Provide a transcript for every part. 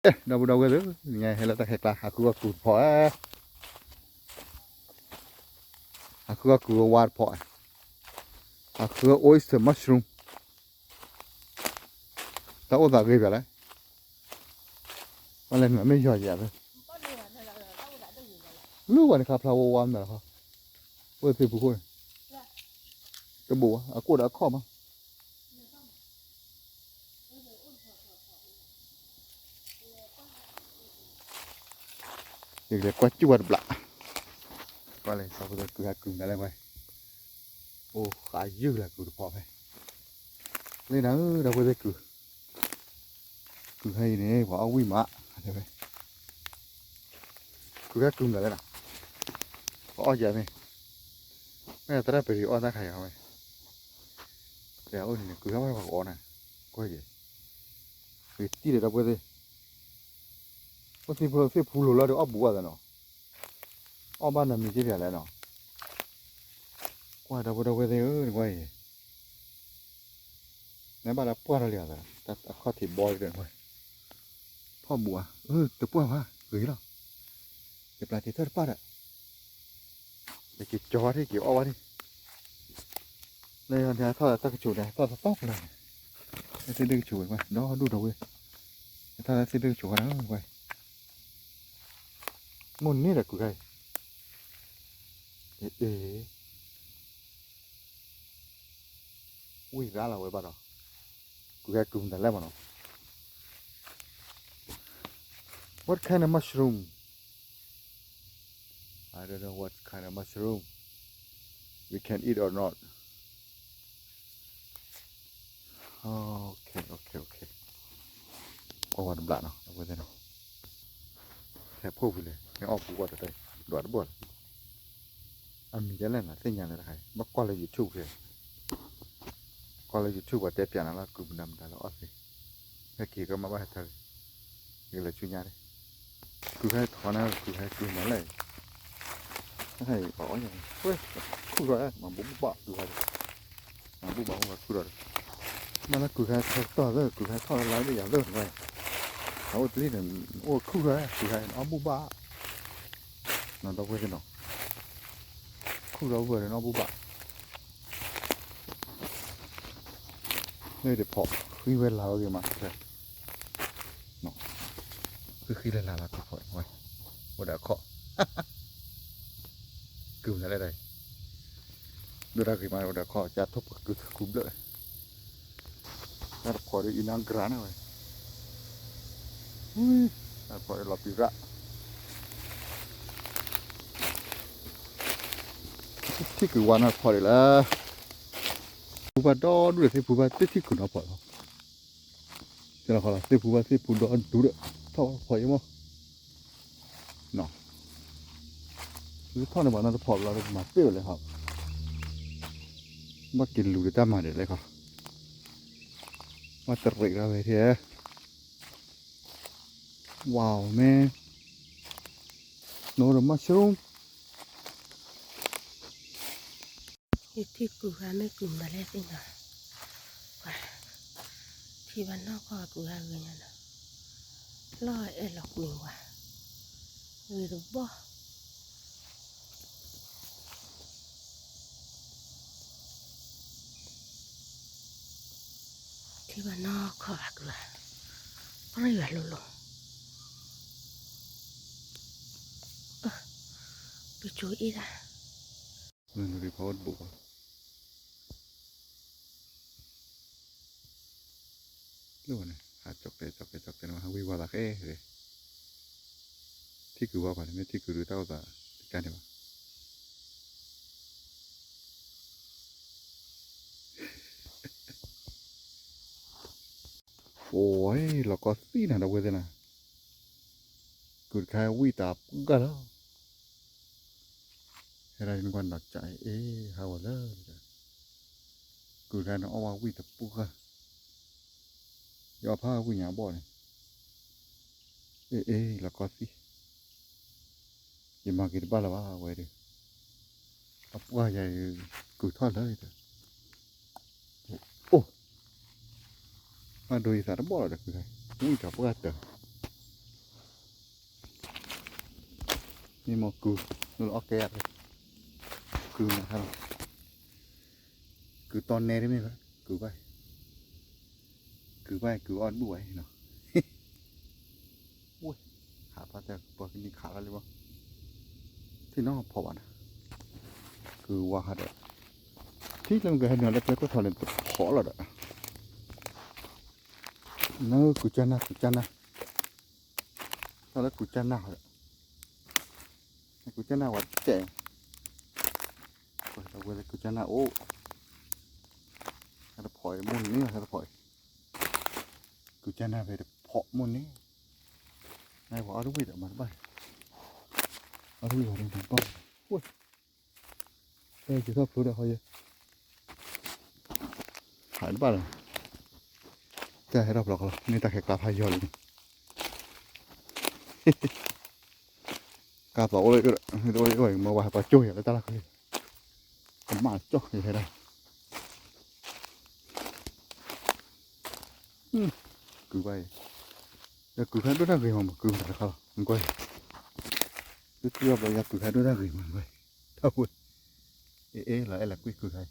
đâu cái thứ nghe hay là ta hẹt là aku aku phỏ aku wild phỏ aku oyster mushroom tao đã gây về đấy mà lên mà mấy giờ vậy thôi lúc này khá flower one mà hả bữa thì bữa cái bùa aku đã khó mà việc là quá chuột lạ qua này sau đó cứ hạt cứng lại mày ô khá dữ là cứ phỏ này lên đó đâu có dây cứ hay này bỏ quy mã thế vậy cứ hạt cứng lại nào bỏ giờ này bây giờ ta đã bị on ta khai rồi để ôi này cứ hạt vào gõ này coi gì cái tí để đâu có dây có thể phụ lúa được ấp bùa rồi nó ấp ban làm gì chứ lại nó qua đâu có dây ơi quay nếu mà là qua rồi liền rồi ta khó thì bòi được rồiพ่อบัวตัวปัวว่าเฮ้ยหรอเก็บลายที่เธอป้าอ่ะไปเก็บจอที่เก็บเอาไว้ดิเลยอันนี้ทอดตะกจูดเลยทอดต๊อกเลยไอ้เส้นดึงจูดมาđóดูđầuเลยทอดเส้นดึงจูดนะไปมุนนี่แหละกูไงอุ้ยร้านเราไว้บ้านเรากูไงกลุ่มแต่แรกมันเนาะ What kind of mushroom I don't know what kind of mushroom we can eat or not okay ก็วันบลาเนาะเอาไว้ได้เนาะแค่พูดไปเลยไม่ออกกูว่าจะได้ดวดบวชอันมีจะเล่นนะเส้นยางอะไรบักก้อนเลยยูทูบเลยก้อนเลยยูทูบว่าแต่เปลี่ยนแล้วกูนำแต่ละออสเลยแค่กี่ก็มาบ้านเธอนี่แหละช่วยยาเลยกูแค่ถอนนะกูแค่กูมาเลยให้อ๋ออย่างเฮ้ยคู่ร้อยมาบุบบ่ดูให้มาบุบบ่มาคู่ร้อยมาแล้วกูแค่ต่อเลยกูแค่ทอดอะไรไม่อยากเลิกไปเอาตัวนี้เนี่ยโอ้คู่ร้อยกูแค่เอาบุบบ่นั่นต้องไปกันเนาะคู่ร้อยเบอร์เลยเอาบุบบ่นี่เดี๋ยวพอคือเวลาเกี่ยมาเลยเนาะคือเวลาเราก็พอไว้บ่ได้เคาะกึ่งอะไรได้ดูได้กี่มาบ่ได้เคาะจะทบกึ่งคุ้มเลยถ้าพอได้อินังกระนั้นไว้ถ้าพอได้หลับปีระที่คือวันนั้นพอได้แล้วผู้บ้านดอนดูเลยที่ผู้บ้านที่คือน่าพอจะเราขอละที่ผู้บ้านที่ผู้ดอนดูเลยเท่าพอยังมั้งเนาะคือเท่าในบ้านนั้นพอเรามาเปรี้ยวเลยครับมากินลูกตามาเด็ดเลยครับมาตะเริกเราไปเถอะว้าวแม่โนรมัชรูมที่กูหาไม่กลุ่มมาแล้วสินะว่าที่บ้านนอกก็กูหาเงินนะร้อยหลอกหนึ่งว่ะหรือบ่ที่บ้านนอกก็กูหาเพราะอยู่หลงไปช่วยอีกอ่ะมันรีพอร์ตบุกดูนะหาจกเตะมาวิวาลาเอ้เลยที่คือว่าอะไรไม่ที่คือรู้เท่าแต่การเดียวโอ้ยเราก็ซีนะเราเว้ยนะกูแค่วิ่งตามกันแล้วอะไรเป็นคนหนักใจฮาวเลยกูแค่น้องเอาว่าวิ่งตะปุกอะยอผ้าวิ่งหยาบ่อเนี่ยเราก็ซีอย่ามากินบ้านเราว่าไว้ดิเอาว่าใหญ่กูทอดเลยโอ้มาดูสารบ่อเลยคือไงวิ่งตะปุกอะเต๋อ นี่หมอกูนู่นออกแกเลยกูนะครับกูตอนเนได้ไหมครับกูไปกูอ่อนบุ๋ยเนาะอุ้ยขาปลาแต่ปลากินขาอะไรวะที่น้องพอวะนะคือว่าฮะเด็กที่เราเกิดเนื้อเล็กๆก็ทอดเลยตัวขอแล้วเด้อเนื้อกูจะนะตอนแรกกูจะนะเหรอกูจะนะวัดแจงเราเวลากูจะนะโอ้ถ้าปล่อยมุนนี่ถ้าปล่อยกูจะนะไปเพาะมุนนี่นายว่าเอาทุกวิถีมันไปเอาทุกวิถีมันป้องโอ้ยเอ้ยจะชอบรู้ได้เขาเยอะหายหรือเปล่าจะให้รอบหรอกนี่ตาแขกตาพายอเลยกาเป๋าเลยก็ได้ด้วยมาว่าปลาจุ้ยอะไรตาละคือผมมาจ่ออย่างไรได้cứ vậy giờ cứ thấy đôi ra người mà cứ phải không mình quay cứ chưa bây giờ cứ thấy đôi ra người mà vậy đâu ê là quy cứ thấy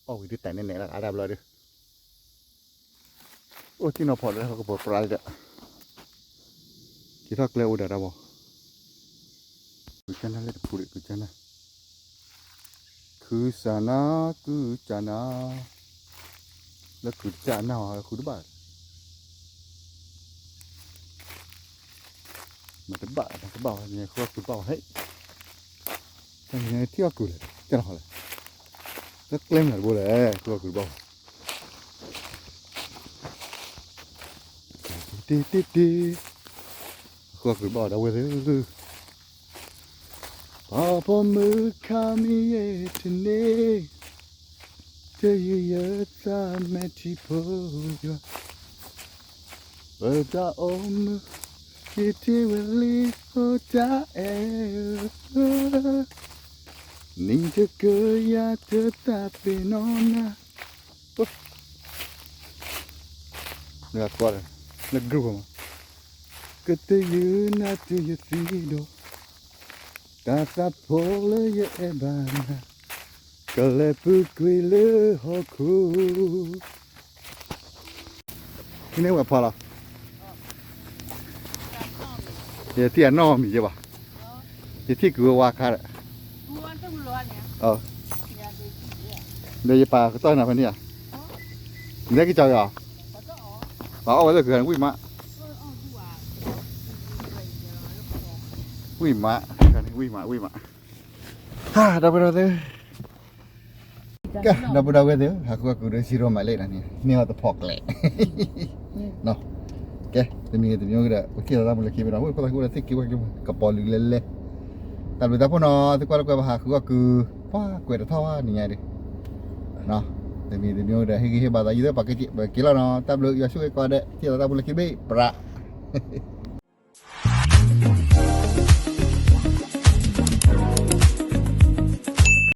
ô cái tay này là đã đạp rồi được ôที่นอพอแล้วเขาก็บอกปลาเลยที่ทักเร็วเดี๋ยวเราบอกคือจะนั่นเลยพูดคือจะนั่นคือสานะคือจานะแล้วคือจานะคือบ้ามันจะบ้าเนี่ยเขาคือบ้าให้แต่เนี่ยที่ว่าคือเลยจะหรอเลยแล้วเล่นหรือบ่เลยคือบ้าตีก็คือบ้าเราเว้ยคือพอพอมือข้ามีเอทเน่จะเยอะๆจะไม่ที่พออยู่เปิดตาอมที่เวลีโอจ้านี่จะเกิดอยากเธอตาเป็นนอนนะเลือกก่อนเลือกกรุ๊ปมาก็จะยืนนะจะยืดสีโดกาสับโพเลยเย่บานะก็เลยพูดคุยเรื่องฮอคูที่นี่ว่าพอแล้วเดี๋ยวที่อันนอมีใช่ป่ะเดี๋ยวที่กูว่าขาดเดี๋ยวปลาก็ต้อนหน้าพันเนี่ยเดี๋ยวกี่จอยอ่ะปลาเอาไว้เลยคือวิ่งมะกันวิ่งมะฮ่าดับเบิลเลยก็ดับเบิลเดียวหากว่ากูได้ซีโร่หมายเลขนะนี่เราจะพอกแหละเนาะแกจะมีก็ได้โอเคเราทำเลยคิดไปแล้วก็ต้องกูได้สิ่งที่ว่ากับปอลือเล่แต่เวลาพวกน้อที่กูเราไปหาคือว่ากูจะเท่าว่านี่ไงดิเนาะจะมีก็ได้ให้กี่บาทยี่สิบปากกี่กิโลเนาะแต่เลือกอย่าช่วยก็ได้ที่เราทำเลยคิดไปประ